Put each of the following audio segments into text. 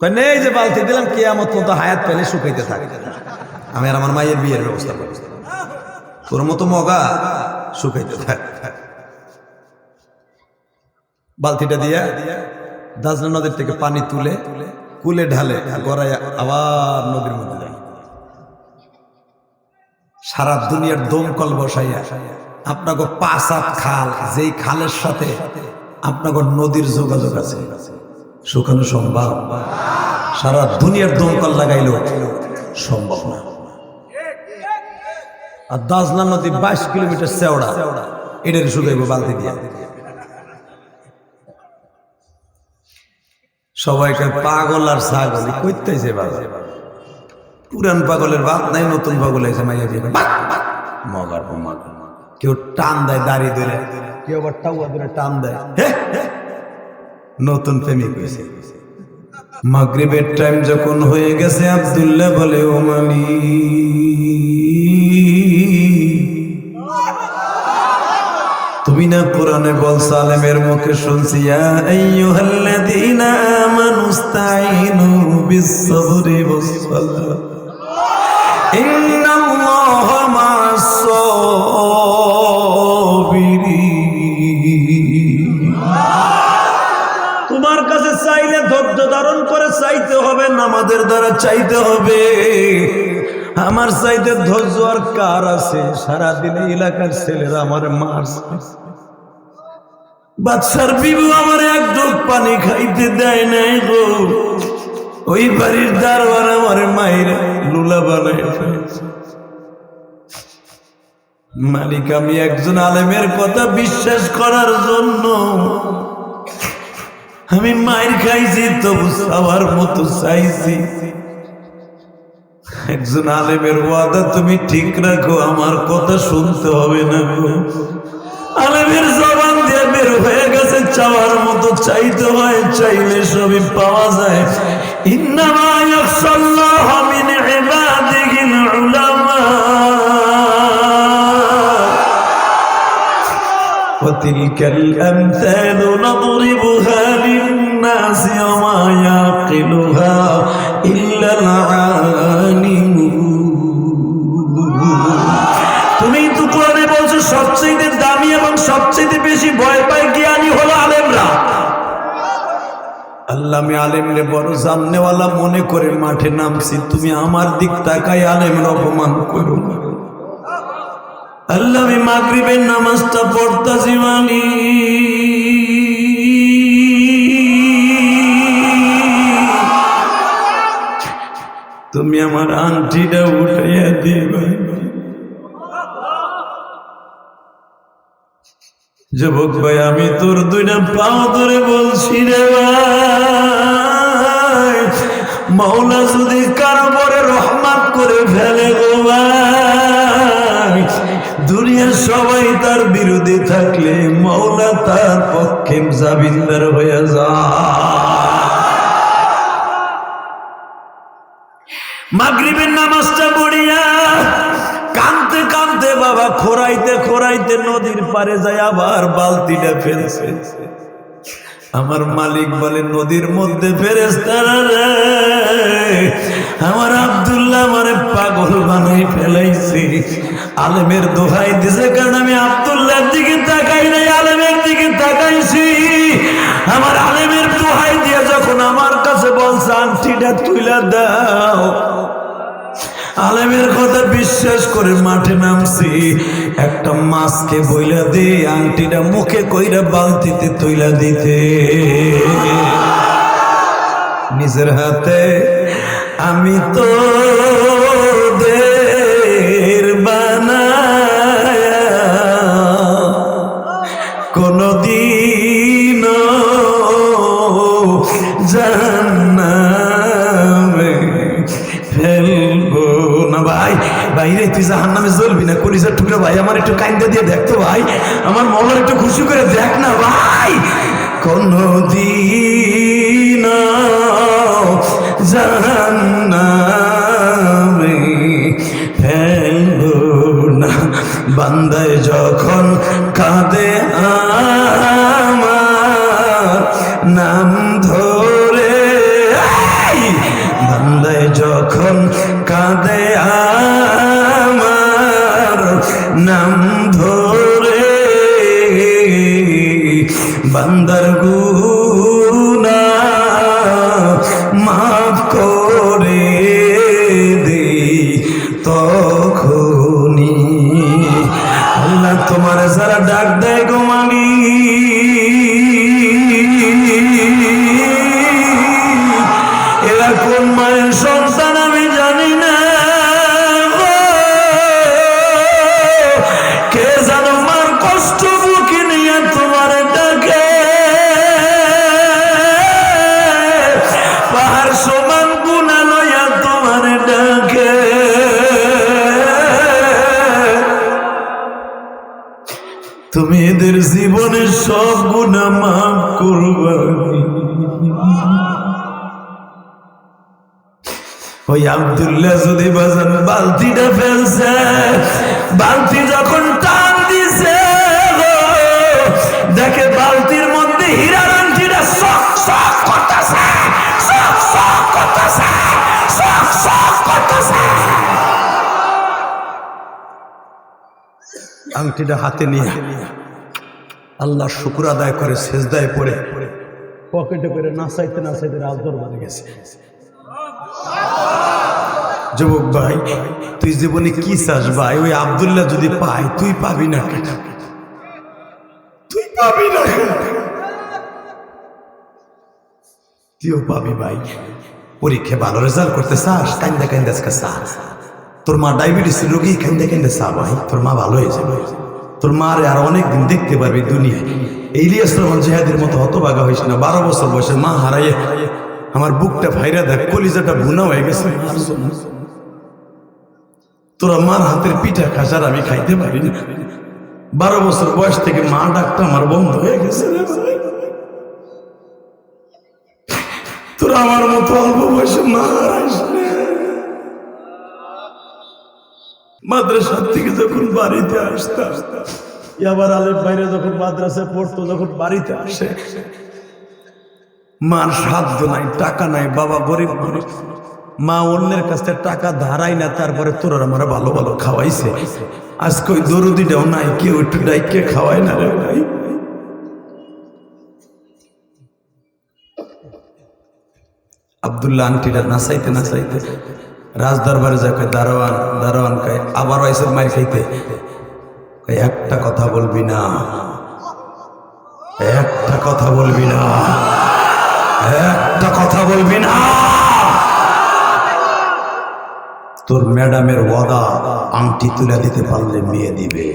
কয় নেই যে বালতি দিলাম কিয়ামত পর্যন্ত হায়াত পেলে শুকাইতে থাকে। আমি আর আমার মায়ের বিয়ের ব্যবস্থা করি, তোর মতো মগা শুকাইতে থাক। বালতিটা দিয়া দাজনা নদীর থেকে পানি তুলে কুলে ঢালে গড়াইয়া আবার নদীর মধ্যে যায়। সারা দুনিয়ার দমকল বসাইয়া আপনাকে 5 খাল, যেই খালের সাথে আপনাকে নদীর যোগাযোগ আছে, শুকানো সম্ভব? সারা দুনিয়ার দমকল লাগাইলেও সম্ভব না। আর দাজনা নদী 22 কিলোমিটার চওড়া, এটার শুকাইব বালতি দিয়া। সবাইকে পাগল আর ছাগলি কইতেছে বাবা, পুরান পাগলের বাদ নাই, নতুন পাগল আছে মাইয়া দিয়ে মগার মগা। কেউ টান দেয় দাড়ি ধরে, কেউ আবার টাউয়া ধরে টান দেয়। নতুন প্রেমিক হয়েছে। মাগরিবের টাইম যখন হয়ে গেছে, আব্দুল্লাহ বলে ও তুমি না কোরআনে বলছো, আলেমের মুখে শুনছি, ইয়া আইয়ুহাল্লাযীনা আমানুস্তাঈনু বিস-সাবরি ওয়াস-সালাহ ইন্নাল্লাহা মা'আস-সাবিরিন। তোমার কাছে চাইলে ধৈর্য ধারণ করে চাইতে হবে, নামাজের দ্বারা চাইতে হবে। আমার চাইতে ধৈর্য আর কার আছে? সারাদিনে এলাকার ছেলেরা আমার মারছে, বাচ্চার বিবু আমার এক ঢোক পানি খাইতে দেয় নাই গো। ওই বাড়ির দারোয়ান আমার মায়ের লুলা বানায়। মালিক, আমি একজন আলেমের কথা বিশ্বাস করার জন্য আমি মায়ের খাইছি, তবু সবার মতো চাইছি। একজন আলেমের ওয়াদা তুমি ঠিক রাখো, আমার কথা শুনতে হবে না গো। আলেমের জবান দিয়ে বের হয়ে গেছে, চাওয়ার মতো চাইতে হয়, চাইলে সবই পাওয়া যায়। ইন্নামা ইয়াখশাল্লাহা মিন ইবাদিহিল উলামা ওয়া তিলকাল আমসালু নাদরিবুহা লিন-নাসি ওয়া মা ইয়াকিলুহা ইল্লাল আলিমুন। তুমি তো কোরআনে বলছো সবচেয়ে দামি এবং সবচেয়ে বেশি ভয় পায় জ্ঞানী হলো আলেমরা। আল্লাহ, আমি আলেমরে বড় জাননেওয়ালা মনে করে মাঠে নামছি, তুমি আমার দিক তাকাই আলেমের অপমান করো। আল্লাহ, আমি মাগরিবের নামাজটা পড়তাছি মানি, তুমি আমার আংটিটা উঠাইয়া দিবা। যুবক ভাই, আমি তোর দুইটা পাও ধরে বলছি রে ভাই, মাওলা যদি কারো পরে রহমত করে ফেলে গো ভাই, দুনিয়ার সবাই তার বিরোধী থাকলে মাওলা তার পক্ষে জামিনদার হয়ে যায়। মাগরিবের নামাজটা পড়িয়া কানতে কানতে বাবা খোরাইতে খোরাইতে নদীর পারে যায়, আবার বালতিটা ফেলছে। আমার মালিক বলে, নদীর মধ্যে ফেরেশতারা রে, আমার আব্দুল্লাহ আমারে পাগল বানাই ফেলাইছে। আলেমের দোহাই দিছে, কারণ আমি আব্দুল্লাহর দিকে তাকাই নাই, আলেমের দিকে তাকাইছি। আমার আলেমের দোহাই দিয়ে যখন আমার কাছে বলছে আংটিটা তুইলা দাও, আলেমের কথা বিশ্বাস করে মাঠে নামছি। একটা মাছকে বইলা দে আংটিটা মুখে কইরা বালতিতে তুইলা দিতে, নিজের হাতে আমি তো দের বানায়া কোনদিন জাহান্নামে ফেলবো না। ভাই বাইরে তুই জাহান্নামে জ্বলবি না, কলিজার টুকরা ভাই, আমার একটু কাইন্দা দিয়ে দেখতো ভাই, আমার মনের একটু খুশি করে দেখ না ভাই। কোনদিন জাহান্নামে ফেলবো না, বান্দায় যখন কাঁদে আমার নাম ধরে বান্দায় যখন কাঁদে আমার নাম ধরে, বান্দার গুনাহ মাফ করে দে তখনই। আল্লাহ তোমার যারা ডাক দেয় গো মামি, এরা কোন মায়ের সন্তান আমি জানি না, কে জানো মার কষ্ট বুকে নিয়ে তোমার ডাকে, পাহাড় সমান গুনাহ লইয়া তোমার ডাকে। তুমি এদের জীবনের সব গুনাহ মাফ করবা। ওই আব্দুল্লাহ যদি বাজান বালতিটা ফেলছে, বালতি যখন টান দিছে দেখে বালতির মধ্যে হীরার আংটিটা শক শক করতেছে, শক শক করতেছে, শক শক করতেছে। আংটিটা হাতে নিয়ে আল্লাহ শুকর আদায় করে সেজদায় পড়ে পকেটে করে নাচাইতে নাচাইতে রাজদরবারে গেছে। যুবক ভাই, তুই জীবনে কি চাস ভাই? ওই আব্দুল্লাহ যদি পাই, তুই পাবি না, তুই পাবি না, তুইও পাবি ভাই। পরীক্ষা ভালো রেজাল্ট করতে চাস, কান্দা কান্দা চাস। তোর মা ডায়াবেটিস রোগী, কান্দা কান্দা চা ভাই, তোর মা ভালো হয়ে যাবে। তোর মা আর অনেকদিন দেখতে পারবি দুনিয়ায়। ইলিয়াস রহমান জিহাদের মতো হতভাগা হইস না। 12 বছর বয়সে মা হারাইয়ে আমার বুকটা ভাইরা দেখ, কলিজাটা ভুনা হয়ে গেছে। তোরা মার হাতের পিঠা খাস আর আমি খাইতে পারি না। 12 বছর বয়স থেকে মা ডাকটা আমার বন্ধ হয়ে গেছে। তোরা আমার মতো অল্প বয়সে মা হারাইস না। মাদ্রাসা থেকে যখন বাড়িতে আসতাম, আবার আলেম বাইরে যখন মাদ্রাসায় পড়তো, যখন বাড়িতে আসে, মার সাধ্য নাই, টাকা নাই, বাবা গরিব মানুষ, মা অন্যের কাছ থেকে টাকা ধারাই না, তারপরে তোরা আমার ভালো ভালো খাওয়াইছে। আজকে ওই দরদিটাও নাই, কেউ একটু ডাইকে খাওয়াই না রে ভাই। আব্দুল্লাহ আংটিটা নাচাইতে নাচাইতে রাজদরবারে যাকে দারোয়ান, দারোয়ান কয় আবারও এসব মার খাইতে, একটা কথা বলবি না, একটা কথা বলবি না, একটা কথা বলবি না। তোর ম্যাডামের ওয়াদা, আংটি তুলে দিতে পারলে মেয়ে দিবে।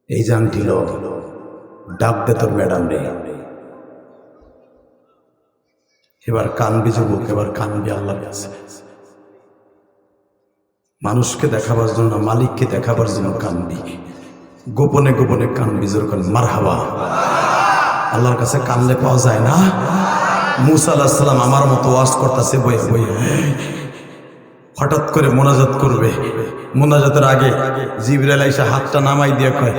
এই যে আংটি লো, ডাক দে তোর ম্যাডাম রে। এবার কানবি যুবক, এবার কানবি আল্লাহর কাছে। মানুষকে দেখাবার জন্য, মালিককে দেখাবার জন্য কানবি, গোপনে গোপনে কানবি। যখন মারহাবা, আল্লাহর কাছে কানলে পাওয়া যায় না। মুসা আলাইহিস সালাম আমার মতো ওয়াজ করতেছে বইয়ে বইয়ে, হঠাৎ করে মোনাজাত করবে। মোনাজাতের আগে জিবরাইল আইসা হাতটা নামাই দিয়ে কয়,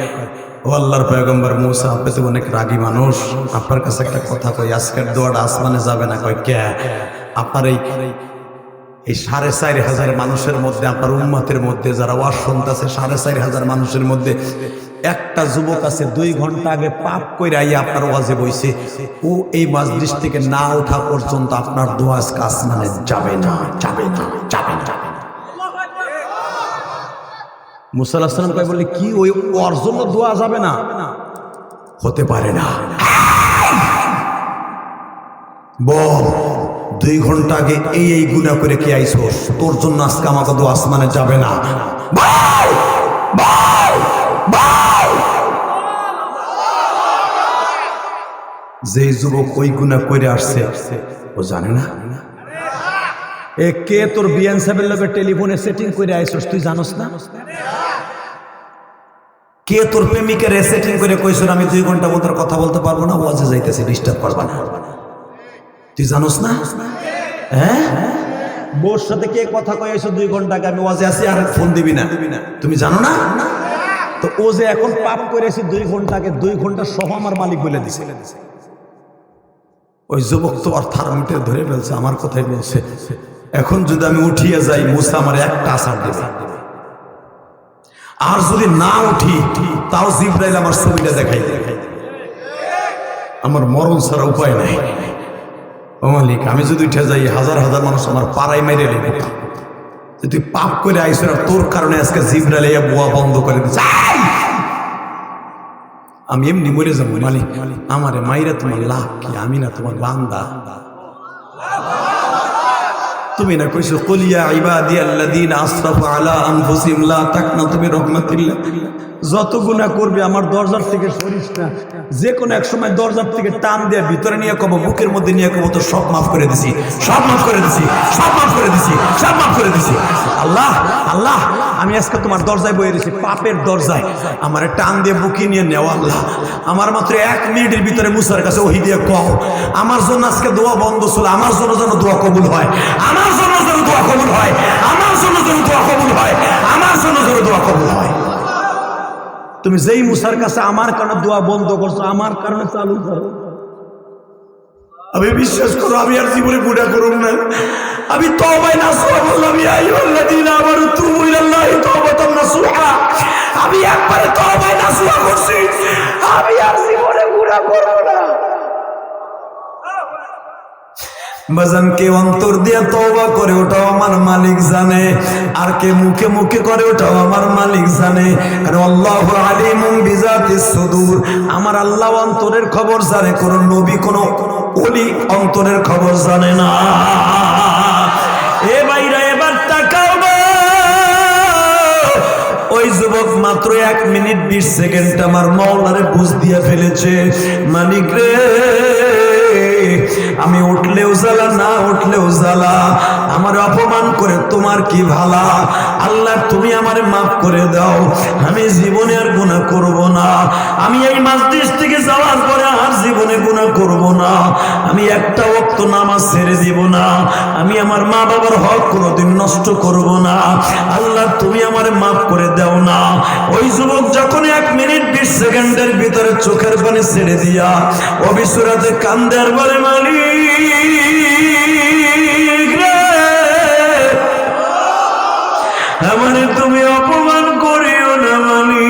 ও আল্লাহর পয়গম্বর মুসা, আপনি তো অনেক রাগী মানুষ, আপনার কাছে একটা কথা কই, আজকের দোয়াটা আসমানে যাবে না। কয় কে? আপনার এই 4,500 মানুষের মধ্যে, আপনার উম্মতের মধ্যে যারা ওয়াজ শুনতেছে, 4,500 মানুষের মধ্যে একটা যুবক আছে 2 ঘন্টা আগে পাপ কইরা আইয়া আপনার ওয়াজে বইছে, ও এই মাজলিস থেকে না ওঠা পর্যন্ত আপনার দোয়া আজকে আসমানে যাবে না, যাবে না, যাবে না। মুসা আলাইহিস সালাম কয়, বলে কি ওই ওর জন্য দোয়া যাবে না? হতে পারে না। বল 2 ঘন্টা আগে এই গুনাহ করে কি আইছস, তোর জন্য আজকে আমাকে দোয়া আসমানে যাবে না। বল বল বল। যে যুবক ওই গুনাহ করে আসছে, ও জানে না। এ কে তোর বিয়ান সাহেবের লগে টেলিফোনে সেটিং করে আইছস, তুই জানোস না? কে তোর প্রেমিকের সেটিং করে কইছ আমি 2 ঘন্টা মতো কথা বলতে পারবো না, ওয়াজে যাইতেছে, ডিস্টার্ব করবা না, তুই জানোস না? হ্যাঁ, বোর সাথে কে কথা কই আইছো 2 ঘন্টা আগে, আমি ওয়াজে আছি আর ফোন দিবি না, তুমি জানো না? তো ও যে এখন পাপ করেছে 2 ঘন্টা আগে, 2 ঘন্টা সহ আমার মালিক বলে দিছে। ওই যুবক তো আর থার্মোমিটার ধরে ফেলছে, আমার কথাই বলছে, এখন যদি আমি উঠিয়ে যাই মুসা আমার একটা আসার দেবে, আর যদি না উঠি তাও জিবরাইল আমার ছবিটা দেখাই, আমার মরণ ছাড়া উপায় নাই। ও মালিক, আমি যদি উঠে যাই হাজার হাজার মানুষ আমার পাড়ায় মেরে নেবে, তুই পাপ করে আইস, তোর কারণে আজকে জিবরাইল বুয়া বন্ধ করে দিচ্ছে, আমি এমনি মরে যাবো। মালিক, আমারে মাইরা তোমার লাভ কি? আমি না তোমার বান্দা? তুমি না কইছো কুলিয়া ইবাদিয়াল্লাযীনা আসরাফু আলা আনফুসিহিম লা তাকনাতু মির রাহমাতিল্লাহ, যত গুনাহ করবে আমার দরজার থেকে সরিস না, যে কোনো এক সময় দরজার থেকে টান দিয়ে ভিতরে নিয়ে কব, বুকের মধ্যে নিয়ে কব তো সব মাফ করে দিছি, সব মাফ করে দিছি, সব মাফ করে দিছি, সব মাফ করে দিছি। আল্লাহ আল্লাহ, আমি আজকে তোমার দরজায় বয়ে রয়েছি, পাপের দরজায়, আমার টান দিয়ে বুকে নিয়ে নেওয়া। আল্লাহ, আমার মাত্র 1 মিনিটের ভিতরে মুসার কাছে ওহী দিয়ে কও, আমার জন্য আজকে দোয়া বন্ধ ছিল, আমার জন্য যেন দোয়া কবুল হয়, আমার জন্য যেন দোয়া কবুল হয়, আমার জন্য যেন দোয়া কবুল হয়, আমার জন্য যেন দোয়া কবুল হয়। তুমি যেই মুসার কাছে আমার কারণে দোয়া বন্ধ করছো, আমার কারণে চালু করো। আমি বিশ্বাস করো, আমি আর জীবনে গুনাহ করব না। আমি তওবায় নাসুহা বললাম, ইয়া আইয়ুহাল্লাযীনা আমানু তুবু ইলাল্লাহি তাওবাতান নাসুহা। আমি একবারে তওবায় নাসুহা করছি, আমি আর জীবনে গুনাহ করব না। বাজান, কে অন্তর দিয়ে তওবা করে ওটাও আমার মালিক জানে, আর কে মুখে মুখে করে ওটাও আমার মালিক জানে। কারণ আল্লাহু আলিমুম বিজাতিস সুদূর, আমার আল্লাহ অন্তরের খবর জানে, কোন নবী কোন ওলি অন্তরের খবর জানে না। এ ভাইরা, এবার তাকাও না, ওই যুবক মাত্র 1 মিনিট 20 সেকেন্ড আমার মাওলারে বুঝ দিয়ে ফেলেছে, মালিক রে, আমি উঠলেও জ্বালা, না উঠলেও জ্বালা, আমার অপমান করে তোমার কি ভালা। আল্লাহ, তুমি আমারে মাফ করে দাও, আমি জীবনে আর গুনাহ করব না। আমি এই মাজলিস থেকে যাওয়ার পরে আর জীবনে গুনাহ করব না। আমি একটা ওয়াক্ত নামাজ ছেড়ে দিব না। আমি আমার মা বাবার হক কোনোদিন নষ্ট করব না। আল্লাহ, তুমি আমারে মাফ করে দাও না। ওই যুবক যখন 1 মিনিট 20 সেকেন্ডের ভিতরে চোখের পানি ছেড়ে দিয়া অবিসুরাতে কান্দে আর বলে, মালিক রে, আমারে তুমি অপমান করিও না মালিক,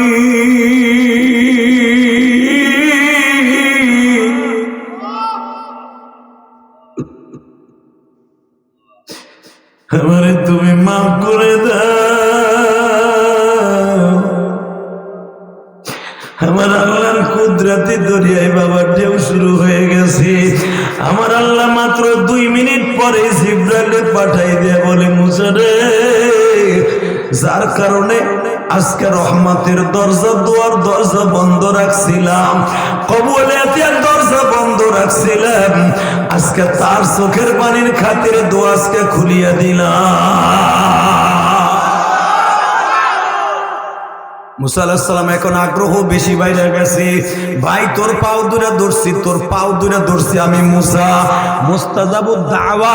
আমারে তুমি মাফ করে দাও। আমার আল্লাহর কুদরতি দরিয়ায় বাবা ঢেউ শুরু হয়ে গেছে। আমার আল্লাহ মাত্র 2 মিনিট পরে জিবরাইলকে পাঠাই দিয়ে বলে, মুসা রে, যার কারণে আজকে রহমতের দরজা, দোয়ার দরজা বন্ধ রাখছিলাম, কবুলিয়াতের দরজা বন্ধ রাখছিলাম, আজকে তার চোখের পানির খাতিরে দোয়া আজকে খুলিয়া দিলাম। মুসা আলাইহিস সালাম এখন আগ্রহ বেশি বাইরে গেছে। ভাই, তোর পাও দূরে ধরছি, তোর পাও দূরে ধরছি আমি মুসা, মুস্তাজাবুদ দাওয়া।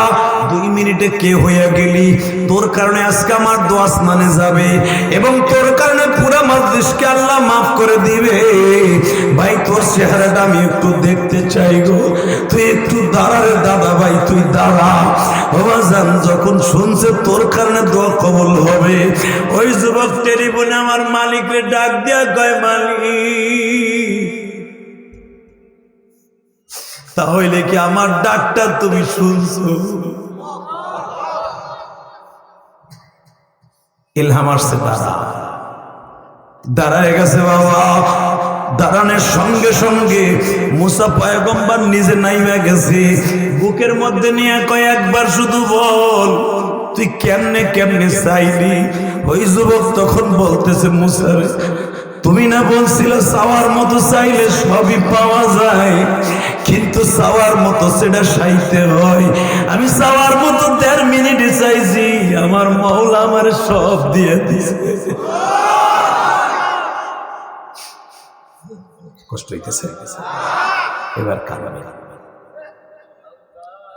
2 মিনিটে কে হয়ে গেলি, তোর কারণে আজকে আমার দোয়া আসমানে যাবে এবং তোর কারণে পুরো মাজলিসকে আল্লাহ মাফ করে দিবে। ভাই, তোর চেহারাটা আমি একটু দেখতে চাই গো, তুই একটু দাঁড়া রে দাদা ভাই, তুই দাঁড়া। বাবাজান যখন শুনছে তোর কারণে দোয়া কবুল হবে, ওই যুবক টেলিফোনে আমার মালিক ডাক দিয়া কয়, মালিক, তাহলে কি আমার ডাকটা তুমি শুনছো? ইলহাম আসছে, দাঁড়ায় গেছে বাবা। দাঁড়ানোর সঙ্গে সঙ্গে মুসা পয়গম্বর নিজে নাইমা গেছে, বুকের মধ্যে নিয়ে কয়, একবার শুধু বল, তুই কেমনে কেমনে চাইলি? ওই যুবক তখন বলতেছে, মুসা রে, তুমি না বলছিলে চাওয়ার মতো চাইলে সবই পাওয়া যায়, কিন্তু চাওয়ার মতো সেটা চাইতে হয়। আমি চাওয়ার মতো 1.5 মিনিটে চাইছি, আমার মাওলা আমার সব দিয়ে দিছে। কষ্ট হইতেছে? এবার কারণে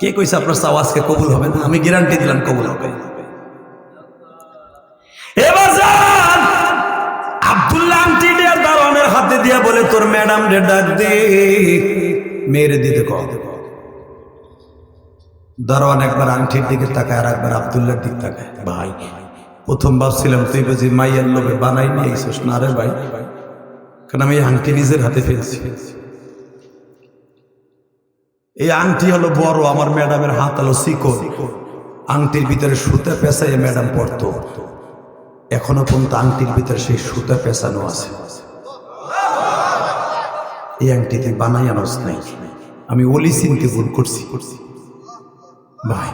কে কইছে আপনার চাওয়া আজকে কবুল হবে না? আমি গ্যারান্টি দিলাম কবুল হবে। এবার যান, আব্দুল্লাহ আংটি দিয়ে দারোয়ানের হাতে দিয়া বলে, তোর ম্যাডাম রে ডাক দে, মেরে দিতে কও। দারোয়ান একবার আংটির দিকে তাকায় আর একবার আব্দুল্লাহর দিকে তাকায়। ভাই প্রথম ভাবছিলাম তুই বুঝি মাইয়ার লোভে বানাই নিয়ে আইসোস। না রে ভাই, কারণ আমি এই আংটি নিজের হাতে ফেলছি। এই আংটি হলো বড়, আমার ম্যাডামের হাত হলো শিকল। আংটির ভিতরে সুতা পেঁচাইয়ে ম্যাডাম পড়তো, এখনো পর্যন্ত আংটির ভিতরে সেই সুতা পেঁচানো আছে। এই আংটি তুই বানাই আনস নাই, আমি ওলি চিনতে ভুল করছি। ভাই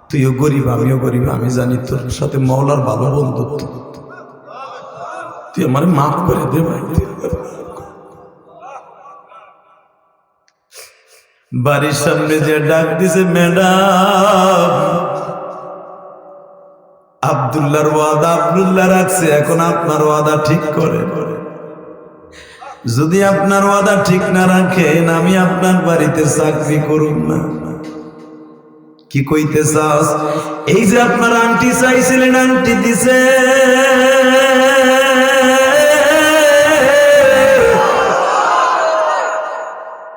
তুইও গরিব আমিও গরিব, আমি জানি তোর সাথে মওলার ভালো বন্ধুত্ব, তুই আমার মাফ করে দে ভাই। বাড়ির সামনে যে ডাক দিছে ম্যাডাম, আব্দুল্লাহর ওয়াদা আব্দুল্লাহ রাখছে, এখন আপনার ওয়াদা ঠিক করে। যদি আপনার ওয়াদা ঠিক না রাখেন আমি আপনার বাড়িতে চাকরি করুন না। কি কইতে চাস? এই যে আপনার আন্টি চাইছিলেন, আন্টি দিছে,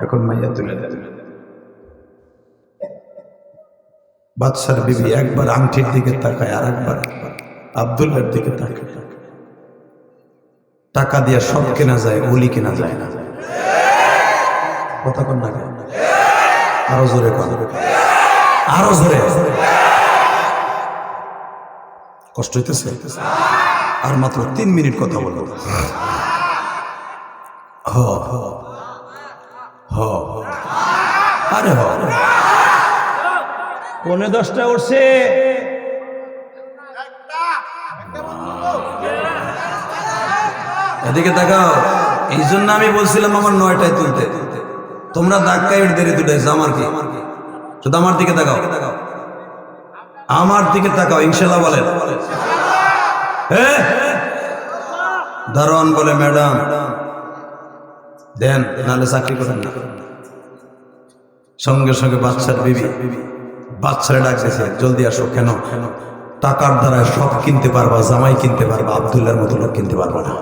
এখন মাইয়া তুলে দেন। বাদশার বিবি একবার আংটির দিকে তাকায় আর একবার আব্দুল্লাহর দিকে তাকায়। টাকা দিয়ে সব কেনা যায়, ওলি কেনা যায় না। কথা কন না, আরো জোরে কন, আরো জোরে। কষ্ট হইতেছে? আর মাত্র 3 মিনিট কথা বলবো। আরে পৌনে 10টা উঠছে। এদিকে তাকাও। এই জন্য আমি বলছিলাম আমার 9টায় তুলতে, তোমরা ধাক্কায় দেরি তুলেছ। আমার কি? শুধু আমার দিকে তাকাও, আমার দিকে তাকাও। ইনশাল্লাহ বলেন। দারোয়ান বলে ম্যাডাম দেন, নাহলে চাকরি করেন না। সঙ্গে সঙ্গে বাচ্চার বিবি বাচ্চারা ডাকতেছে, জলদি আসো। কেন? টাকার দ্বারা সব কিনতে পারবা, জামাই কিনতে পারবা, আব্দুল্লাহর মতো লোক কিনতে পারবা না।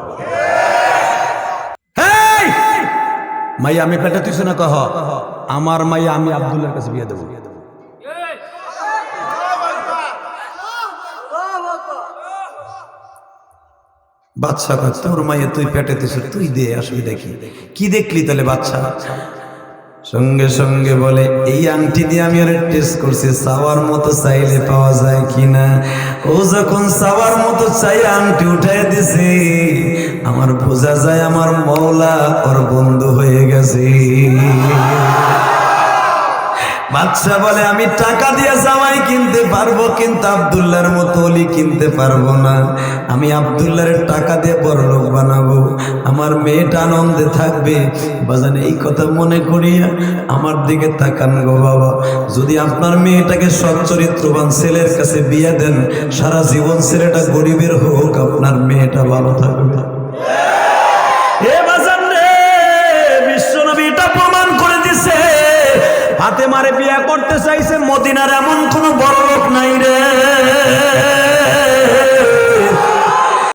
মাইয়া আমি পেটে তুইছ না, কহ আমার মাইয়া আমি আব্দুল্লাহর কাছে বিয়ে দেবো। বাচ্চা তোর মাইয়া তুই পেটে তুইছ, তুই দে, অসুবিধা কি দেখলি তাহলে? বাচ্চা সঙ্গে সঙ্গে বলে এই আংটি দিয়ে আমি আরে টেস্ট করছি, চাওয়ার মতো চাইলে পাওয়া যায় কিনা। ও যখন চাওয়ার মতো চাই আংটি উঠাই দিছে, আমার বোঝা যায় আমার মওলা ওর বন্ধু হয়ে গেছে। বাদশা বলে আমি টাকা দিয়ে জামাই কিনতে পারবো, কিন্তু আব্দুল্লাহর মতো ওলি কিনতে পারবো না। আমি আব্দুল্লাহর টাকা দিয়ে বড়লোক বানাবো, আমার মেয়েটা আনন্দে থাকবে। বাজান এই কথা মনে করিয়া আমার দিকে তাকান গো বাবা। যদি আপনার মেয়েটাকে সচ্চরিত্রবান ছেলের কাছে বিয়ে দেন, সারা জীবন ছেলেটা গরিবের হোক, আপনার মেয়েটা ভালো থাকবে। বিশ্বনবী এটা প্রমাণ করে দিছে। হাতে মারে বিয়ে করতে চাইছে, মদিনার এমন কোন বড় লোক নাই রে।